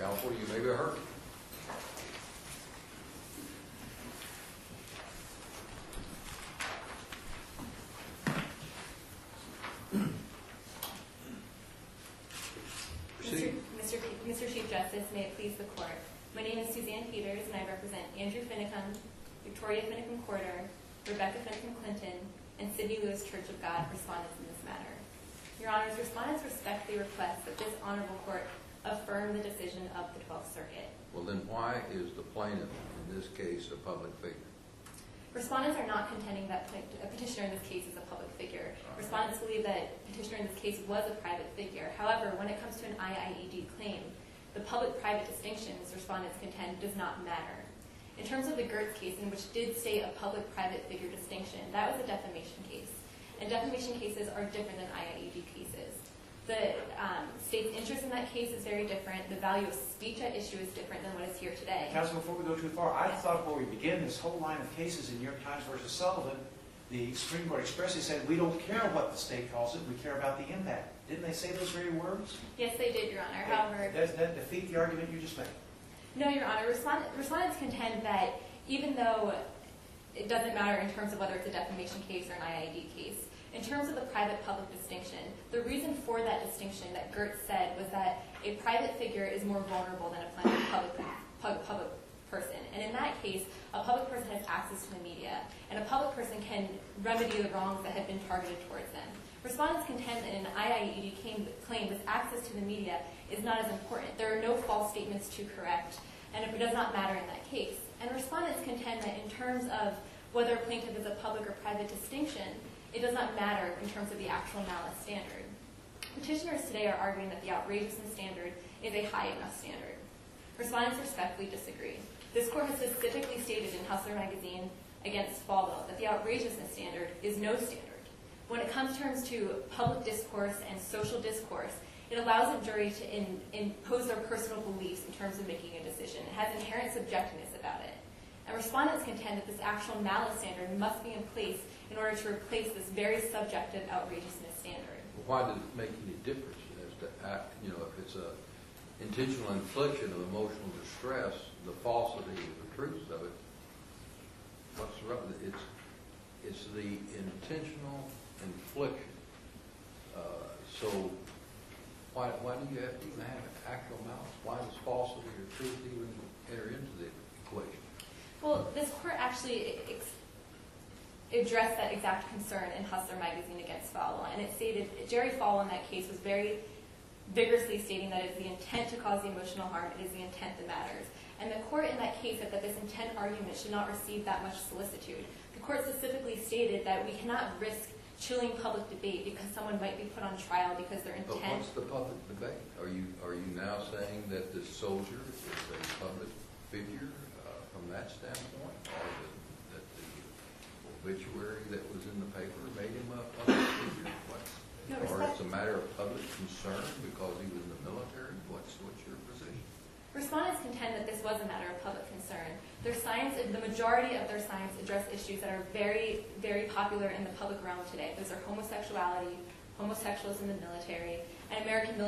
Counsel, you may be heard. Mr. Chief Justice, may it please the Court. My name is Suzanne Peters, and I represent Andrew Finicum, Victoria Finicum-Corder, Rebecca Finicum-Clinton, and Sidney Lewis Church of God, respondents in this matter. Your Honors, respondents respectfully request that this Honorable Court affirm the decision of the 12th Circuit. Well, then why is the plaintiff, in this case, a public figure? Respondents are not contending that a petitioner in this case is a public figure. Respondents believe that petitioner in this case was a private figure. However, when it comes to an IIED claim, the public-private distinction, as respondents contend, does not matter. In terms of the Gertz case, in which did state a public-private figure distinction, that was a defamation case. And defamation cases are different than IIED cases. The state's interest in that case is very different. The value of speech at issue is different than what is here today. Counsel, before we go too far, I thought before we begin this whole line of cases in New York Times versus Sullivan, the Supreme Court expressly said, we don't care what the state calls it, we care about the impact. Didn't they say those very words? Yes, they did, Your Honor. However, does that defeat the argument you just made? No, Your Honor. Respondents contend that even though it doesn't matter in terms of whether it's a defamation case or an IIED case, in terms of the private-public distinction, the reason for that distinction that Gertz said was that a private figure is more vulnerable than a public person. And in that case, a public person has access to the media, and a public person can remedy the wrongs that have been targeted towards them. Respondents contend that in an IIED claim, this access to the media is not as important. There are no false statements to correct, and it does not matter in that case. And respondents contend that in terms of whether a plaintiff is a public or private distinction, it does not matter in terms of the actual malice standard. Petitioners today are arguing that the outrageousness standard is a high enough standard. Respondents respectfully disagree. This Court has specifically stated in Hustler magazine against Falwell that the outrageousness standard is no standard. When it comes to public discourse and social discourse, it allows a jury to impose their personal beliefs in terms of making a decision. It has inherent subjectiveness about it. And respondents contend that this actual malice standard must be in place in order to replace this very subjective outrageousness standard. Well, why does it make any difference as to act, if it's an intentional infliction of emotional distress, the falsity of the truth of it, what's the rub? It's the intentional infliction. So why do you have to even have an actual malice? Why does falsity or truth even enter into the equation? Well, this Court actually addressed that exact concern in Hustler magazine against Falwell, and it stated Jerry Falwell in that case was very vigorously stating that it's the intent to cause the emotional harm, it is the intent that matters. And the Court in that case said that this intent argument should not receive that much solicitude. The Court specifically stated that we cannot risk chilling public debate because someone might be put on trial because their intent... But what's the public debate? Are you now saying that this soldier is a public figure from that standpoint, or that the obituary that was in the paper made him a public figure? No, or it's a matter of public concern because he was in the military? What's your position? Respondents contend that this was a matter of public concern. Their science, the majority of their science address issues that are very, very popular in the public realm today. Those are homosexuality, homosexuals in the military, and American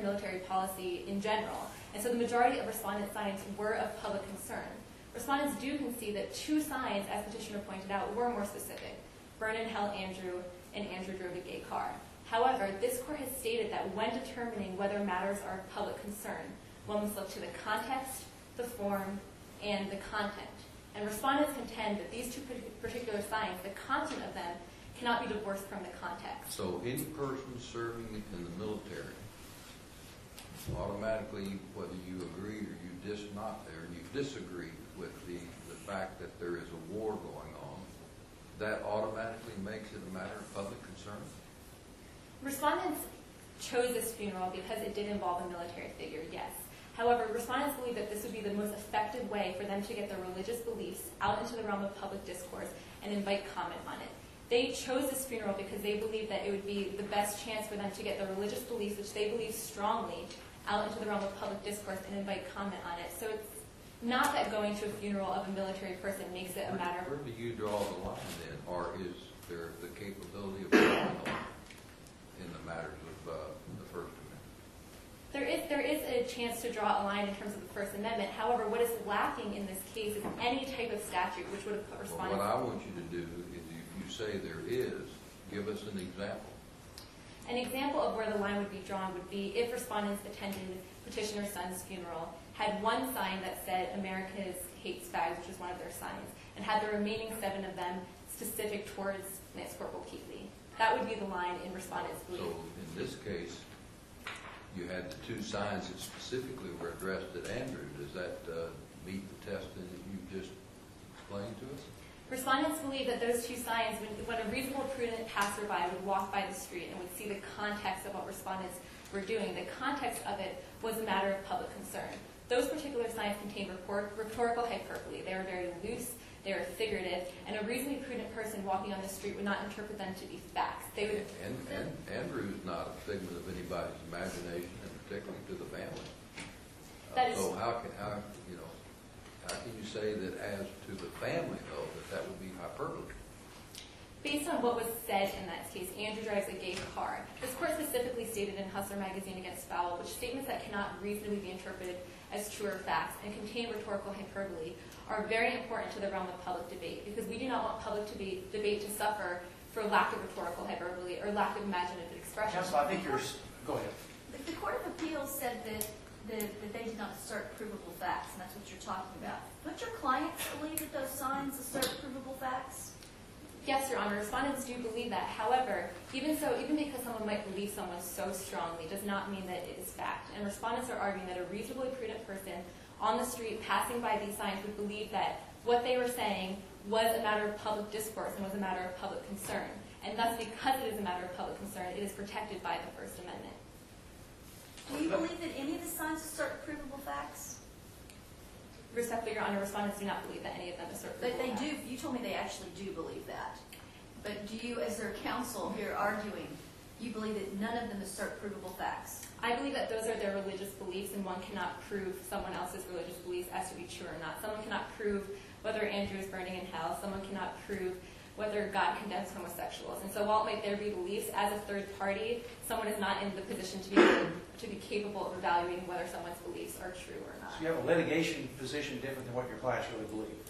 military policy in general. And so the majority of respondent science were of public concern. Respondents do concede that two signs, as Petitioner pointed out, were more specific. Burn in Hell Andrew and Andrew drove a gay car. However, this Court has stated that when determining whether matters are of public concern, one must look to the context, the form, and the content. And respondents contend that these two particular signs, the content of them, cannot be divorced from the context. So any person serving in the military, automatically, whether you agree or you disagree with the fact that there is a war going on, that automatically makes it a matter of public concern? Respondents chose this funeral because it did involve a military figure, yes. However, respondents believe that this would be the most effective way for them to get their religious beliefs out into the realm of public discourse and invite comment on it. They chose this funeral because they believed that it would be the best chance for them to get their religious beliefs, which they believe strongly, out into the realm of public discourse and invite comment on it. So it's not that going to a funeral of a military person makes it a matter of... Where do you draw the line then? Or is there the capability of drawing the line in the matters of the First Amendment? There is a chance to draw a line in terms of the First Amendment. However, what is lacking in this case is any type of statute which would have put respondents... Well, what I want you to do is, if you say there is, give us an example. An example of where the line would be drawn would be if respondents attended petitioner's son's funeral, had one sign that said America's hates fags, which is one of their signs, and had the remaining 7 of them specific towards Lance Corporal Keatley. That would be the line in respondents' belief. So in this case, you had the 2 signs that specifically were addressed at Andrew. Does that meet the test that you just explained to us? Respondents believe that those 2 signs, when a reasonable, prudent passerby would walk by the street and would see the context of what respondents were doing, the context of it was a matter of public concern. Those particular signs contained rhetorical hyperbole. They were very loose, they were figurative, and a reasonably prudent person walking on the street would not interpret them to be facts. They would. And Andrew's not a figment of anybody's imagination, and particularly to the family. That is. So how can you say that as to the family, though, that would be hyperbole? Based on what was said in that case, Andrew drives a gay car. This court specifically stated in Hustler magazine against Fowl, which statements that cannot reasonably be interpreted as true or facts and contain rhetorical hyperbole are very important to the realm of public debate, because we do not want public debate to suffer for lack of rhetorical hyperbole or lack of imaginative expression. Counsel, I think go ahead. The Court of Appeals said that they did not assert provable facts, and that's what you're talking about. Don't your clients believe that those signs assert provable facts? Yes, Your Honor, respondents do believe that. However, even because someone might believe someone so strongly does not mean that it is fact. And respondents are arguing that a reasonably prudent person on the street passing by these signs would believe that what they were saying was a matter of public discourse and was a matter of public concern. And thus, because it is a matter of public concern, it is protected by the First Amendment. Do you believe that any of the signs assert provable facts? Respectfully, Your Honor, respondents do not believe that any of them assert But provable they facts. do. You told me they actually do believe that. But do you, as their counsel here arguing, you believe that none of them assert provable facts? I believe that those are their religious beliefs, and one cannot prove someone else's religious beliefs as to be true or not. Someone cannot prove whether Andrew is burning in hell. Someone cannot prove whether God condemns homosexuals. And so while it might there be beliefs, as a third party, someone is not in the position to be capable of evaluating whether someone's beliefs are true or not. So you have a litigation position different than what your clients really believe.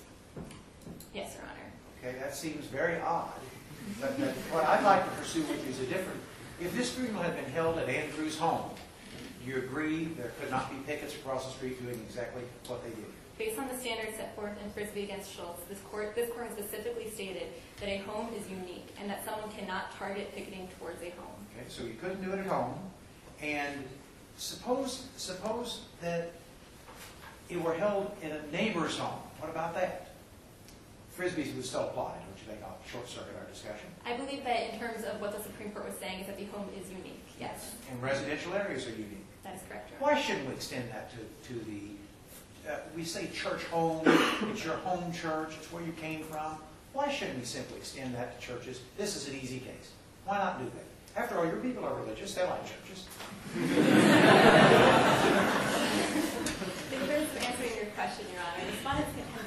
Yes, Your Honor. Okay, that seems very odd. But what I'd like to pursue with you is a different. If this funeral had been held at Andrew's home, do you agree there could not be pickets across the street doing exactly what they did? Based on the standards set forth in Frisbee against Schultz, this court has specifically stated that a home is unique and that someone cannot target picketing towards a home. Okay, so you couldn't do it at home. And suppose that it were held in a neighbor's home. What about that? Frisbee's would still apply, don't you think? I'll short circuit our discussion. I believe that in terms of what the Supreme Court was saying is that the home is unique, yes. And residential areas are unique. That is correct, Your Honor. Why shouldn't we extend that to the, we say church home, it's your home church, it's where you came from. Why shouldn't we simply extend that to churches? This is an easy case. Why not do that? After all, your people are religious, they like churches. In terms of answering your question, Your Honor,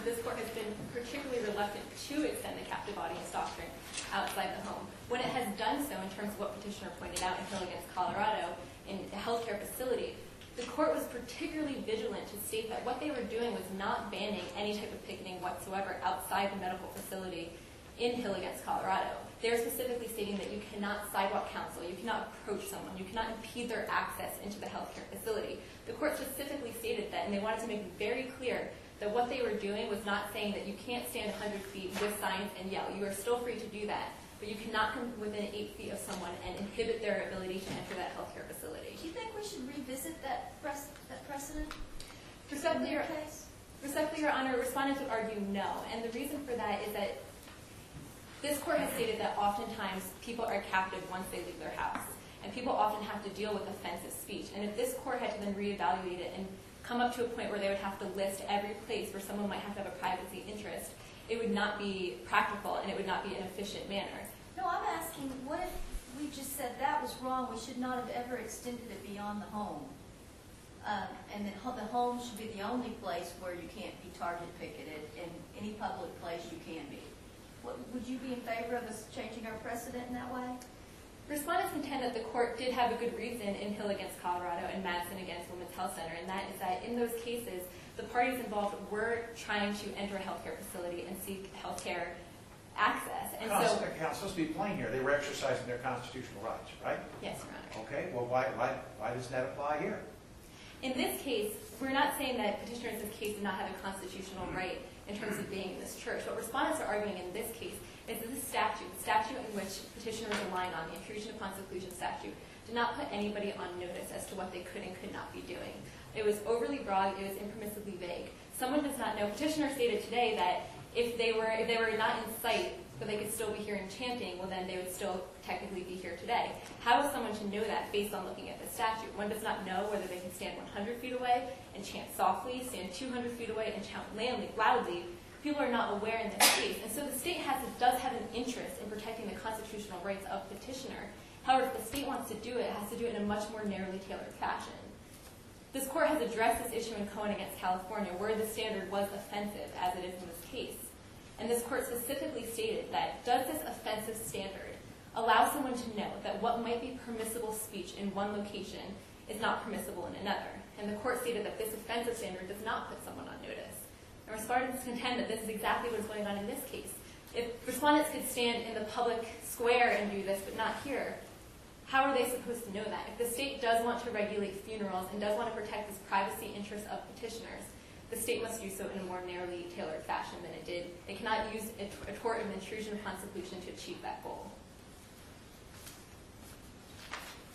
this court has been particularly reluctant to extend the captive audience doctrine outside the home. When it has done so, in terms of what Petitioner pointed out in Hill against Colorado, in a healthcare facility, the court was particularly vigilant to state that what they were doing was not banning any type of picketing whatsoever outside the medical facility in Hill against Colorado. They're specifically stating that you cannot sidewalk counsel, you cannot approach someone, you cannot impede their access into the healthcare facility. The court specifically stated that, and they wanted to make it very clear that what they were doing was not saying that you can't stand 100 feet with signs and yell. You are still free to do that, but you cannot come within 8 feet of someone and inhibit their ability to enter that healthcare facility. Do you think we should revisit that precedent? Respectfully, Your Honor, respondents would argue no, and the reason for that is that this court has stated that oftentimes people are captive once they leave their house, and people often have to deal with offensive speech. And if this court had to then reevaluate it and come up to a point where they would have to list every place where someone might have to have a privacy interest, it would not be practical and it would not be an efficient manner. No, I'm asking, what if we just said that was wrong, we should not have ever extended it beyond the home? And that the home should be the only place where you can't be target picketed, and any public place you can be. Would you be in favor of us changing our precedent in that way? Respondents contend that the court did have a good reason in Hill against Colorado and Madison against Women's Health Center, and that is that in those cases, the parties involved were trying to enter a healthcare facility and seek healthcare access. And so, It's supposed to be plain here. They were exercising their constitutional rights, right? yes, Your Honor. Okay, well, why doesn't that apply here? In this case, we're not saying that petitioners in this case do not have a constitutional right in terms of being in this church. What respondents are arguing in this case is that the statute in which petitioners relying on, the intrusion upon seclusion statute, did not put anybody on notice as to what they could and could not be doing. It was overly broad, it was impermissibly vague. Someone does not know. Petitioner stated today that if they were not in sight, but they could still be hearing chanting, well then they would still technically be here today. How is someone to know that based on looking at the statute? One does not know whether they can stand 100 feet away and chant softly, stand 200 feet away and chant loudly. People are not aware in this case. And so the state does have an interest in protecting the constitutional rights of petitioner. However, if the state wants to do it, it has to do it in a much more narrowly tailored fashion. This court has addressed this issue in Cohen against California, where the standard was offensive, as it is in this case. And this court specifically stated that does this offensive standard allow someone to know that what might be permissible speech in one location is not permissible in another? And the court stated that this offensive standard does not put someone on notice. And respondents contend that this is exactly what is going on in this case. If respondents could stand in the public square and do this, but not here, how are they supposed to know that? If the state does want to regulate funerals and does want to protect this privacy interest of petitioners, the state must do so in a more narrowly tailored fashion than it did. It cannot use a tort of intrusion upon seclusion to achieve that goal.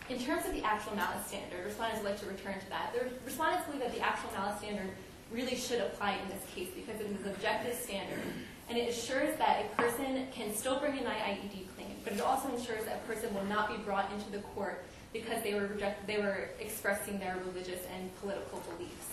In terms of the actual malice standard, respondents would like to return to that. The respondents believe that the actual malice standard really should apply in this case because it is an objective standard, and it assures that a person can still bring an IIED claim, but it also ensures that a person will not be brought into the court because they were expressing their religious and political beliefs.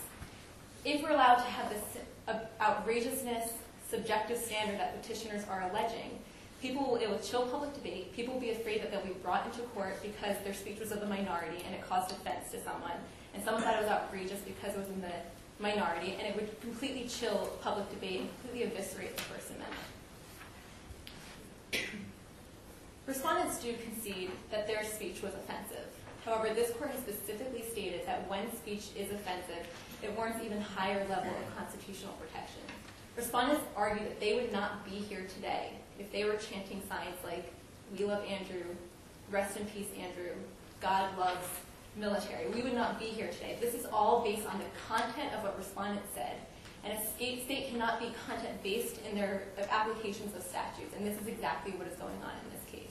If we're allowed to have this outrageousness, subjective standard that petitioners are alleging, it will chill public debate. People will be afraid that they'll be brought into court because their speech was of the minority and it caused offense to someone. And someone thought it was outrageous because it was in the minority, and it would completely chill public debate and completely eviscerate the First Amendment. Respondents do concede that their speech was offensive. However, this court has specifically stated that when speech is offensive, it warrants even higher level of constitutional protection. Respondents argue that they would not be here today if they were chanting signs like, "We love Andrew," "Rest in peace, Andrew," "God loves military." We would not be here today. This is all based on the content of what respondents said. And a state cannot be content-based in their applications of statutes, and this is exactly what is going on in this case.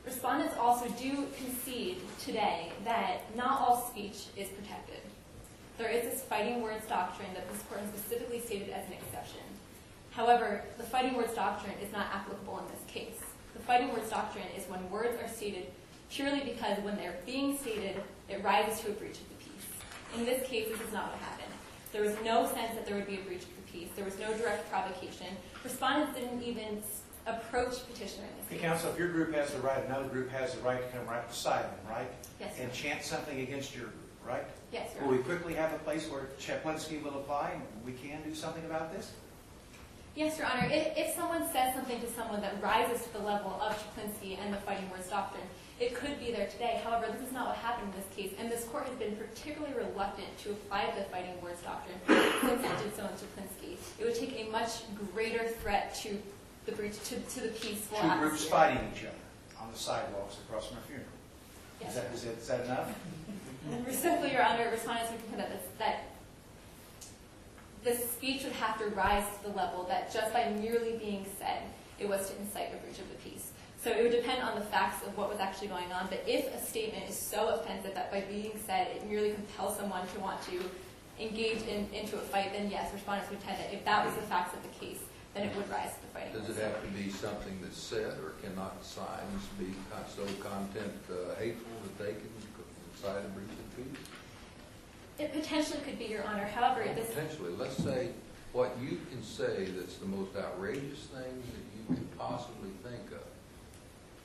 Respondents also do concede today that not all speech is protected. There is this fighting words doctrine that this court has specifically stated as an exception. However, the fighting words doctrine is not applicable in this case. The fighting words doctrine is when words are stated purely because when they're being stated, it rises to a breach of the peace. In this case, this is not what happened. There was no sense that there would be a breach of the peace. There was no direct provocation. Respondents didn't even approach petitioner in this case. Counsel, if your group has the right, another group has the right to come right beside them, right? Yes. And chant something against your group, right? Yes, Your Will Honor. we quickly have a place where Chaplinsky will apply and we can do something about this? Yes, Your Honor. If someone says something to someone that rises to the level of Chaplinsky and the fighting words doctrine, it could be there today. However, this is not what happened in this case, and this court has been particularly reluctant to apply the fighting words doctrine since it did so in Chaplinsky. It would take a much greater threat to the breach to the peaceful Two atmosphere. groups fighting each other on the sidewalks across from a funeral. Yes. Is that enough? Respectfully, Your Honor, respondents would contend that the speech would have to rise to the level that just by merely being said, it was to incite a breach of the peace. So it would depend on the facts of what was actually going on. But if a statement is so offensive that by being said, it merely compels someone to want to engage into a fight, then yes, respondents would contend that if that was the facts of the case, then it would rise to the fighting. Does it have to be something that's said, or cannot signs be so content hateful that they can incite a breach of peace? It potentially could be, Your Honor. However, this... Potentially. Let's say what you can say that's the most outrageous thing that you can possibly think of.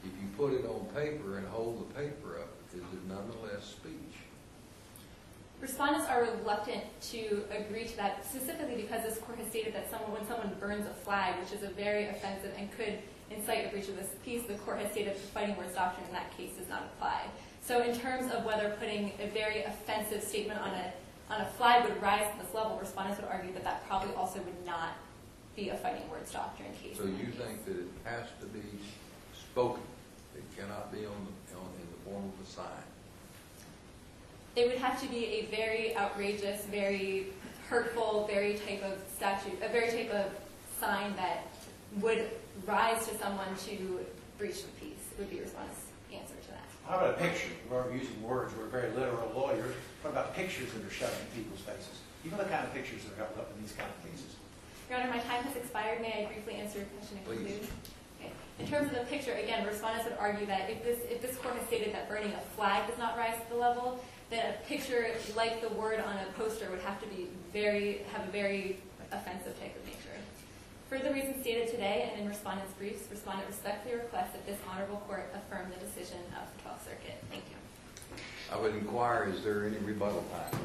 If you put it on paper and hold the paper up, is it nonetheless speech? Respondents are reluctant to agree to that, specifically because this court has stated that when someone burns a flag, which is a very offensive and could incite a breach of this peace, the court has stated the fighting words doctrine in that case does not apply. So in terms of whether putting a very offensive statement on a flag would rise to this level, respondents would argue that that probably also would not be a fighting words doctrine case. So you think that it has to be spoken? It cannot be in the form of a sign? It would have to be a very outrageous, very hurtful, very type of sign that would rise to someone to breach the peace, would be respondent's answer to that. How about a picture? We're using words, we're very literal lawyers. What about pictures that are shoved in people's faces? You know the kind of pictures that are held up in these kind of cases. Your Honor, my time has expired. May I briefly answer your question and conclude? Okay. In terms of the picture, again, respondents would argue that if this court has stated that burning a flag does not rise to the level, then a picture like the word on a poster would have to be have a very offensive type of nature. For the reasons stated today and in respondent's briefs, respondent respectfully requests that this honorable court affirm the decision of the 12th Circuit. Thank you. I would inquire, is there any rebuttal time?